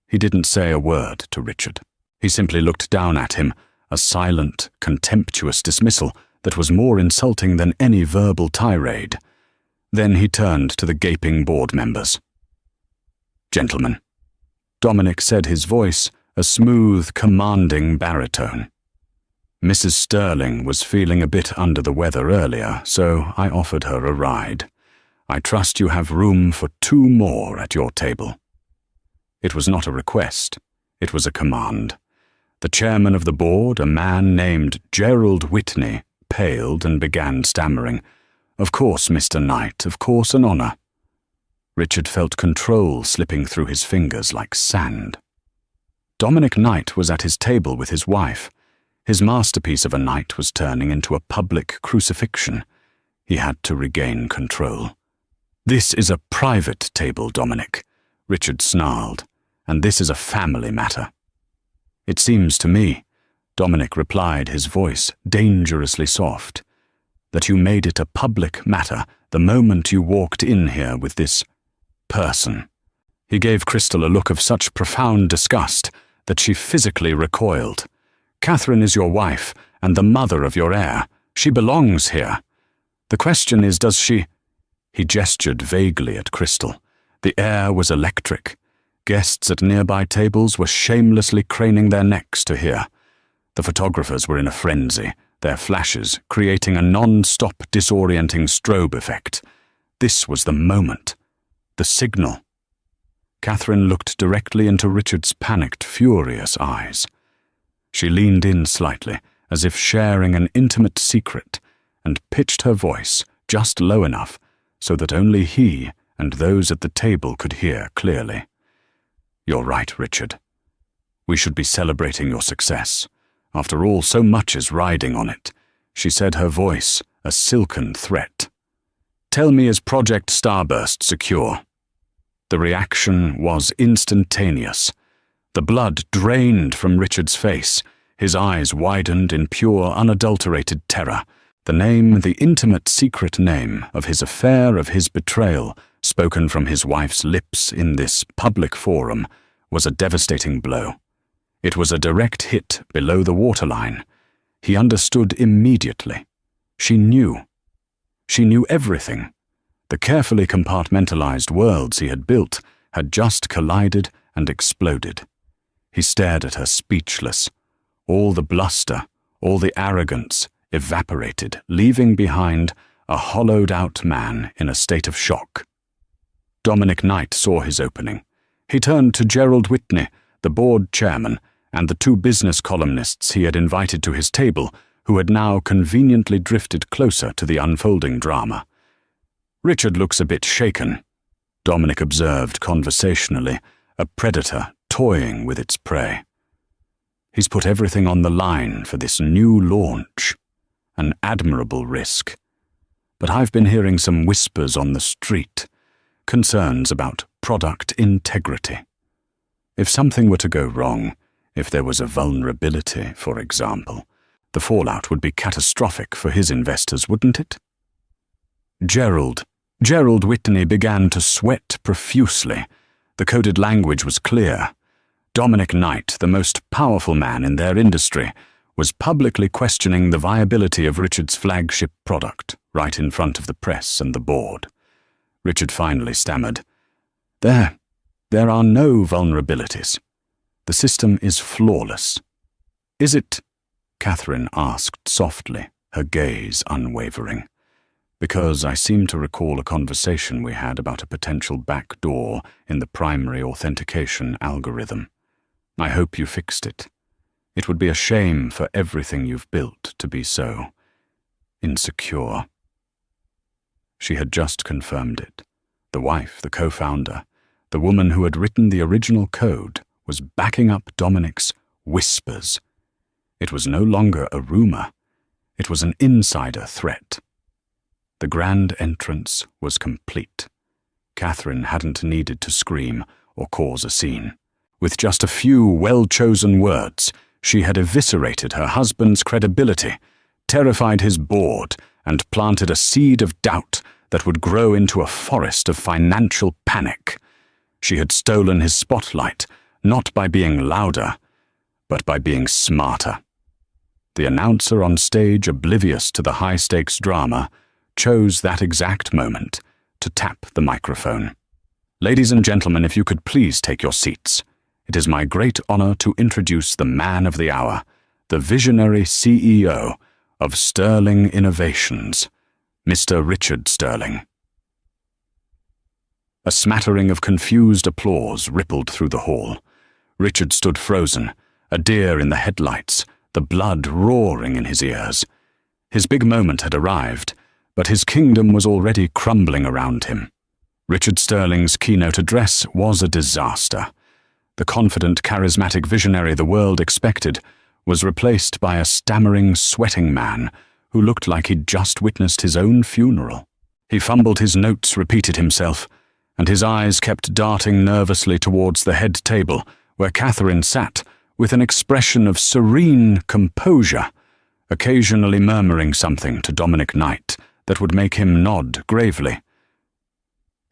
He didn't say a word to Richard. He simply looked down at him, a silent, contemptuous dismissal that was more insulting than any verbal tirade. Then he turned to the gaping board members. "Gentlemen," Dominic said, his voice a smooth, commanding baritone. "Mrs. Sterling was feeling a bit under the weather earlier, so I offered her a ride. I trust you have room for 2 more at your table." It was not a request, it was a command. The chairman of the board, a man named Gerald Whitney, paled and began stammering. "Of course, Mr. Knight, of course, an honor." Richard felt control slipping through his fingers like sand. Dominic Knight was at his table with his wife. His masterpiece of a night was turning into a public crucifixion. He had to regain control. "This is a private table, Dominic," Richard snarled, "and this is a family matter." "It seems to me," Dominic replied, his voice dangerously soft, "that you made it a public matter the moment you walked in here with this person." He gave Crystal a look of such profound disgust that she physically recoiled. "Catherine is your wife and the mother of your heir. She belongs here. The question is, does she—" He gestured vaguely at Crystal. The air was electric. Guests at nearby tables were shamelessly craning their necks to hear. The photographers were in a frenzy, their flashes creating a non-stop disorienting strobe effect. This was the moment. The signal. Catherine looked directly into Richard's panicked, furious eyes. She leaned in slightly, as if sharing an intimate secret, and pitched her voice just low enough so that only he and those at the table could hear clearly. "You're right, Richard. We should be celebrating your success. After all, so much is riding on it," she said, her voice a silken threat. "Tell me, is Project Starburst secure?" The reaction was instantaneous. The blood drained from Richard's face. His eyes widened in pure, unadulterated terror. The name, the intimate secret name of his affair, of his betrayal, spoken from his wife's lips in this public forum, was a devastating blow. It was a direct hit below the waterline. He understood immediately. She knew. She knew everything. The carefully compartmentalized worlds he had built had just collided and exploded. He stared at her speechless. All the bluster, all the arrogance evaporated, leaving behind a hollowed-out man in a state of shock. Dominic Knight saw his opening. He turned to Gerald Whitney, the board chairman, and the two business columnists he had invited to his table, who had now conveniently drifted closer to the unfolding drama. "Richard looks a bit shaken," Dominic observed conversationally, a predator toying with its prey. "He's put everything on the line for this new launch. An admirable risk. But I've been hearing some whispers on the street, concerns about product integrity. If something were to go wrong, if there was a vulnerability, for example, the fallout would be catastrophic for his investors, wouldn't it?" Gerald Whitney began to sweat profusely. The coded language was clear. Dominic Knight, the most powerful man in their industry, was publicly questioning the viability of Richard's flagship product, right in front of the press and the board. Richard finally stammered, There are no vulnerabilities. The system is flawless." "Is it?" Catherine asked softly, her gaze unwavering. "Because I seem to recall a conversation we had about a potential backdoor in the primary authentication algorithm. I hope you fixed it. It would be a shame for everything you've built to be so insecure." She had just confirmed it. The wife, the co-founder, the woman who had written the original code, was backing up Dominic's whispers. It was no longer a rumor. It was an insider threat. The grand entrance was complete. Catherine hadn't needed to scream or cause a scene. With just a few well-chosen words, she had eviscerated her husband's credibility, terrified his board, and planted a seed of doubt that would grow into a forest of financial panic. She had stolen his spotlight, not by being louder, but by being smarter. The announcer on stage, oblivious to the high-stakes drama, chose that exact moment to tap the microphone. "Ladies and gentlemen, if you could please take your seats. It is my great honor to introduce the man of the hour, the visionary CEO of Sterling Innovations, Mr. Richard Sterling." A smattering of confused applause rippled through the hall. Richard stood frozen, a deer in the headlights, the blood roaring in his ears. His big moment had arrived, but his kingdom was already crumbling around him. Richard Sterling's keynote address was a disaster. The confident, charismatic visionary the world expected was replaced by a stammering, sweating man who looked like he'd just witnessed his own funeral. He fumbled his notes, repeated himself, and his eyes kept darting nervously towards the head table, where Catherine sat, with an expression of serene composure, occasionally murmuring something to Dominic Knight that would make him nod gravely.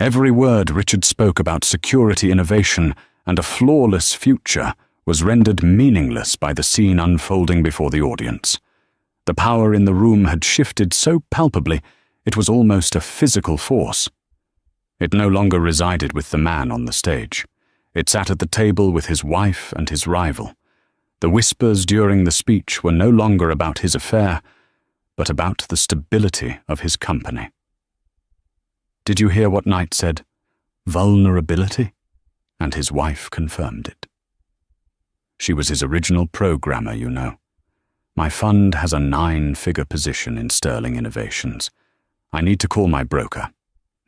Every word Richard spoke about security innovation and a flawless future was rendered meaningless by the scene unfolding before the audience. The power in the room had shifted so palpably it was almost a physical force. It no longer resided with the man on the stage. It sat at the table with his wife and his rival. The whispers during the speech were no longer about his affair, but about the stability of his company. "Did you hear what Knight said? Vulnerability?" And his wife confirmed it. "She was his original programmer, you know. My fund has a 9-figure position in Sterling Innovations. I need to call my broker.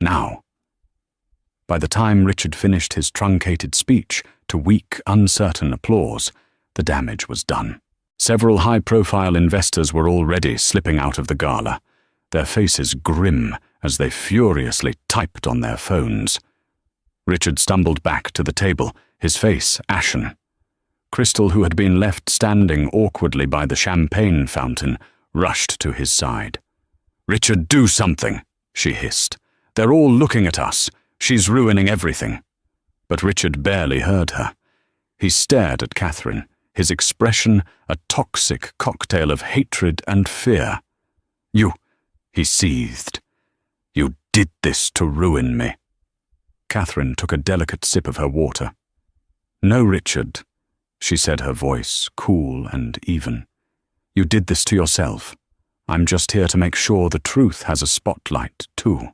Now." By the time Richard finished his truncated speech to weak, uncertain applause, the damage was done. Several high-profile investors were already slipping out of the gala, their faces grim as they furiously typed on their phones. Richard stumbled back to the table, his face ashen. Crystal, who had been left standing awkwardly by the champagne fountain, rushed to his side. "Richard, do something," she hissed. "They're all looking at us. She's ruining everything." But Richard barely heard her. He stared at Catherine, his expression a toxic cocktail of hatred and fear. "You," he seethed. "You did this to ruin me." Catherine took a delicate sip of her water. "No, Richard," she said, her voice cool and even. "You did this to yourself. I'm just here to make sure the truth has a spotlight, too."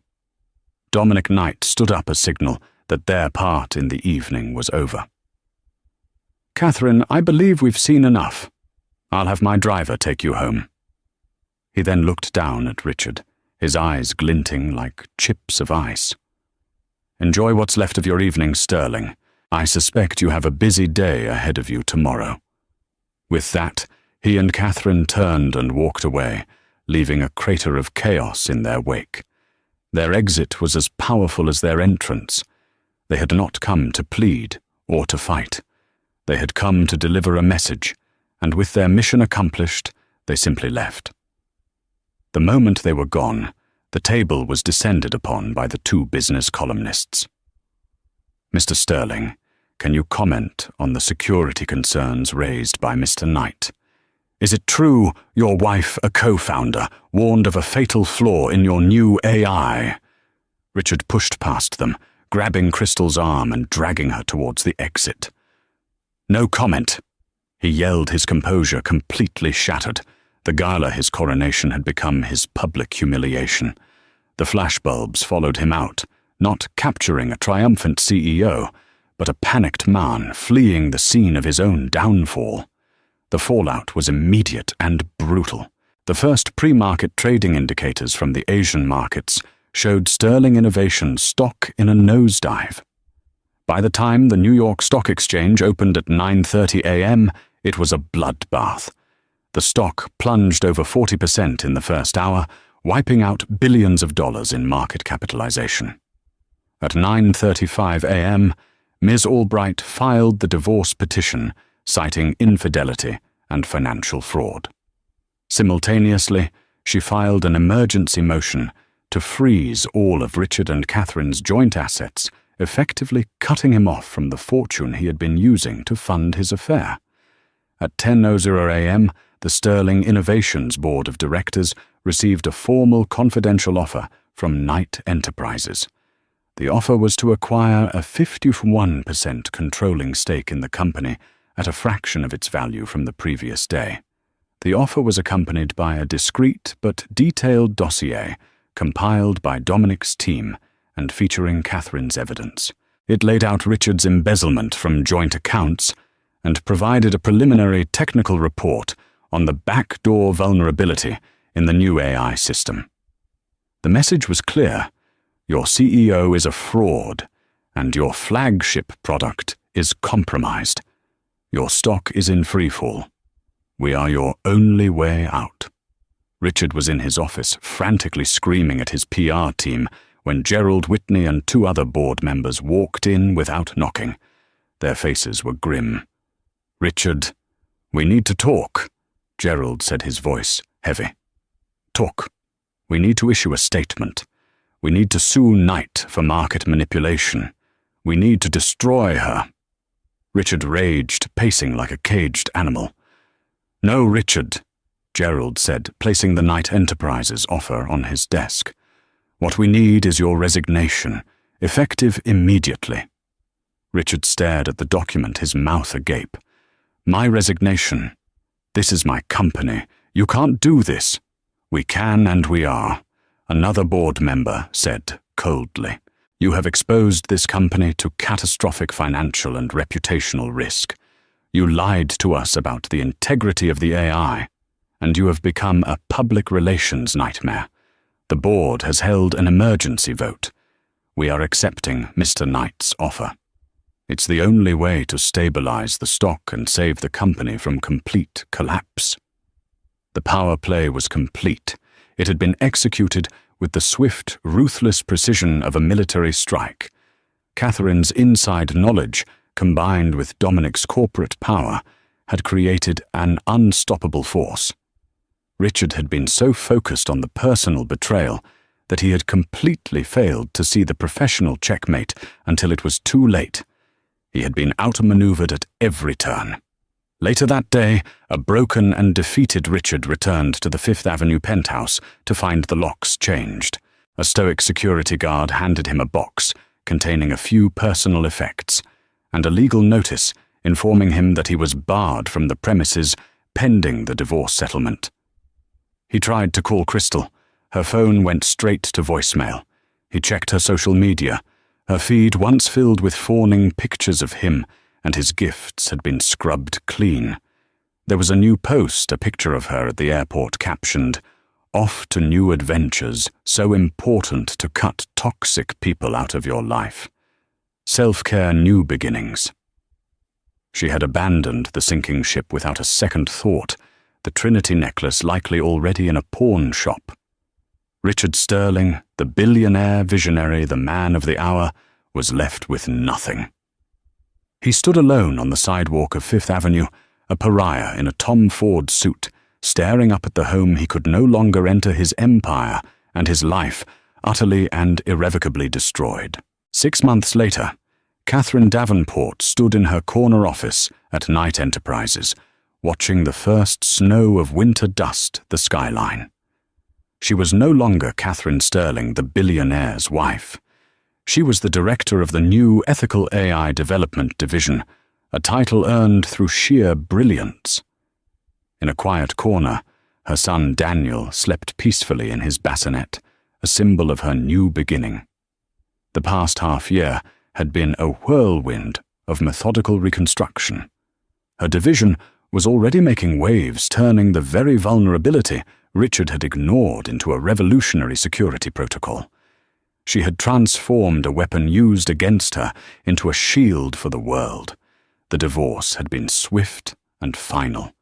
Dominic Knight stood up a signal that their part in the evening was over. "Catherine, I believe we've seen enough. I'll have my driver take you home." He then looked down at Richard, his eyes glinting like chips of ice. "Enjoy what's left of your evening, Sterling. I suspect you have a busy day ahead of you tomorrow." With that, he and Catherine turned and walked away, leaving a crater of chaos in their wake. Their exit was as powerful as their entrance. They had not come to plead or to fight. They had come to deliver a message, and with their mission accomplished, they simply left. The moment they were gone, the table was descended upon by the two business columnists. "Mr. Sterling, can you comment on the security concerns raised by Mr. Knight? Is it true your wife, a co-founder, warned of a fatal flaw in your new AI?" Richard pushed past them, grabbing Crystal's arm and dragging her towards the exit. "No comment," he yelled, his composure completely shattered. The gala his coronation had become his public humiliation. The flashbulbs followed him out, not capturing a triumphant CEO, but a panicked man fleeing the scene of his own downfall. The fallout was immediate and brutal. The first pre-market trading indicators from the Asian markets showed Sterling Innovations stock in a nosedive. By the time the New York Stock Exchange opened at 9:30 a.m., it was a bloodbath. The stock plunged over 40% in the first hour, wiping out billions of dollars in market capitalization. At 9:35 a.m., Ms. Albright filed the divorce petition, citing infidelity and financial fraud. Simultaneously, she filed an emergency motion to freeze all of Richard and Catherine's joint assets, effectively cutting him off from the fortune he had been using to fund his affair. At 10:00 a.m., the Sterling Innovations Board of Directors received a formal confidential offer from Knight Enterprises. The offer was to acquire a 51% controlling stake in the company at a fraction of its value from the previous day. The offer was accompanied by a discreet but detailed dossier compiled by Dominic's team and featuring Catherine's evidence. It laid out Richard's embezzlement from joint accounts and provided a preliminary technical report on the backdoor vulnerability in the new AI system. The message was clear: your CEO is a fraud, and your flagship product is compromised. Your stock is in freefall. We are your only way out. Richard was in his office, frantically screaming at his PR team, when Gerald Whitney and two other board members walked in without knocking. Their faces were grim. "Richard, we need to talk," Gerald said, his voice heavy. "Talk. We need to issue a statement. We need to sue Knight for market manipulation. We need to destroy her." Richard raged, pacing like a caged animal. "No, Richard," Gerald said, placing the Knight Enterprises offer on his desk. "What we need is your resignation, effective immediately." Richard stared at the document, his mouth agape. "My resignation? This is my company. You can't do this." "We can and we are," another board member said coldly. "You have exposed this company to catastrophic financial and reputational risk. You lied to us about the integrity of the AI, and you have become a public relations nightmare. The board has held an emergency vote. We are accepting Mr. Knight's offer. It's the only way to stabilize the stock and save the company from complete collapse." The power play was complete. It had been executed with the swift, ruthless precision of a military strike. Catherine's inside knowledge, combined with Dominic's corporate power, had created an unstoppable force. Richard had been so focused on the personal betrayal that he had completely failed to see the professional checkmate until it was too late. He had been outmaneuvered at every turn. Later that day, a broken and defeated Richard returned to the Fifth Avenue penthouse to find the locks changed. A stoic security guard handed him a box containing a few personal effects and a legal notice informing him that he was barred from the premises pending the divorce settlement. He tried to call Crystal. Her phone went straight to voicemail. He checked her social media. Her feed, once filled with fawning pictures of him and his gifts, had been scrubbed clean. There was a new post, a picture of her at the airport captioned, "Off to new adventures, so important to cut toxic people out of your life. Self-care new beginnings." She had abandoned the sinking ship without a second thought, the Trinity necklace likely already in a pawn shop. Richard Sterling, the billionaire visionary, the man of the hour, was left with nothing. He stood alone on the sidewalk of Fifth Avenue, a pariah in a Tom Ford suit, staring up at the home he could no longer enter, his empire and his life utterly and irrevocably destroyed. 6 months later, Catherine Davenport stood in her corner office at Knight Enterprises, watching the first snow of winter dust the skyline. She was no longer Catherine Sterling, the billionaire's wife. She was the director of the new Ethical AI Development Division, a title earned through sheer brilliance. In a quiet corner, her son Daniel slept peacefully in his bassinet, a symbol of her new beginning. The past half-year had been a whirlwind of methodical reconstruction. Her division was already making waves, turning the very vulnerability Richard had ignored into a revolutionary security protocol. She had transformed a weapon used against her into a shield for the world. The divorce had been swift and final.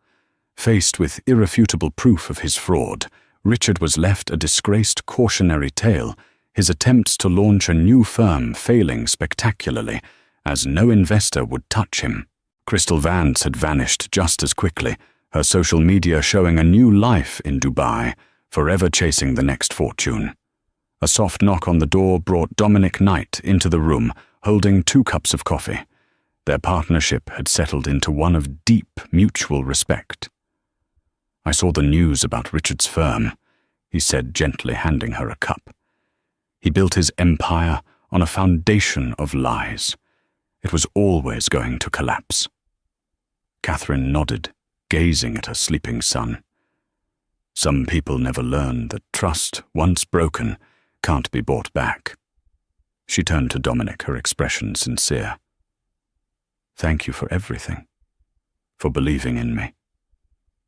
Faced with irrefutable proof of his fraud, Richard was left a disgraced cautionary tale, his attempts to launch a new firm failing spectacularly, as no investor would touch him. Crystal Vance had vanished just as quickly, her social media showing a new life in Dubai, forever chasing the next fortune. A soft knock on the door brought Dominic Knight into the room, holding 2 cups of coffee. Their partnership had settled into one of deep mutual respect. "I saw the news about Richard's firm," he said, gently handing her a cup. "He built his empire on a foundation of lies. It was always going to collapse." Catherine nodded, gazing at her sleeping son. "Some people never learn that trust, once broken, can't be bought back." She turned to Dominic, her expression sincere. "Thank you for everything, for believing in me."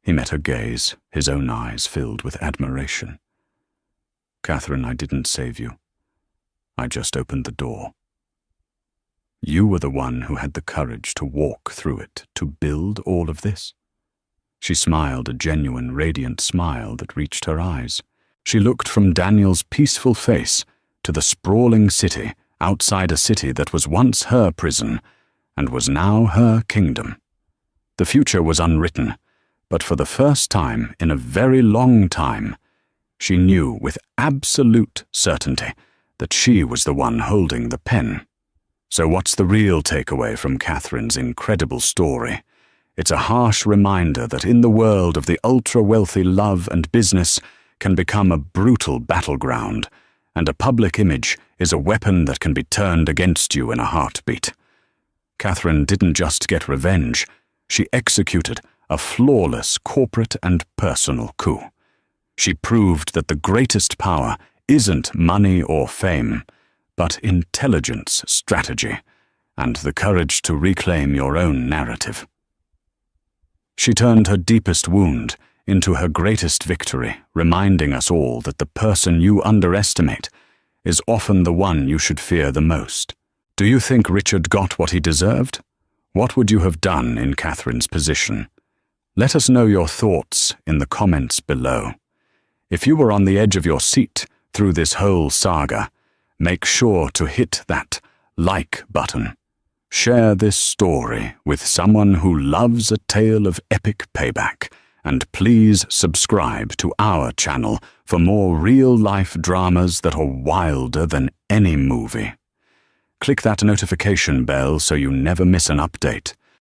He met her gaze, his own eyes filled with admiration. "Catherine, I didn't save you. I just opened the door. You were the one who had the courage to walk through it, to build all of this." She smiled, a genuine, radiant smile that reached her eyes. She looked from Daniel's peaceful face to the sprawling city outside a city that was once her prison and was now her kingdom. The future was unwritten, but for the first time in a very long time, she knew with absolute certainty that she was the one holding the pen. So what's the real takeaway from Catherine's incredible story? It's a harsh reminder that in the world of the ultra-wealthy, love and business can become a brutal battleground, and a public image is a weapon that can be turned against you in a heartbeat. Catherine didn't just get revenge, she executed a flawless corporate and personal coup. She proved that the greatest power isn't money or fame, but intelligence, strategy, and the courage to reclaim your own narrative. She turned her deepest wound into her greatest victory, reminding us all that the person you underestimate is often the one you should fear the most. Do you think Richard got what he deserved? What would you have done in Catherine's position? Let us know your thoughts in the comments below. If you were on the edge of your seat through this whole saga, make sure to hit that like button. Share this story with someone who loves a tale of epic payback, and please subscribe to our channel for more real-life dramas that are wilder than any movie. Click that notification bell so you never miss an update.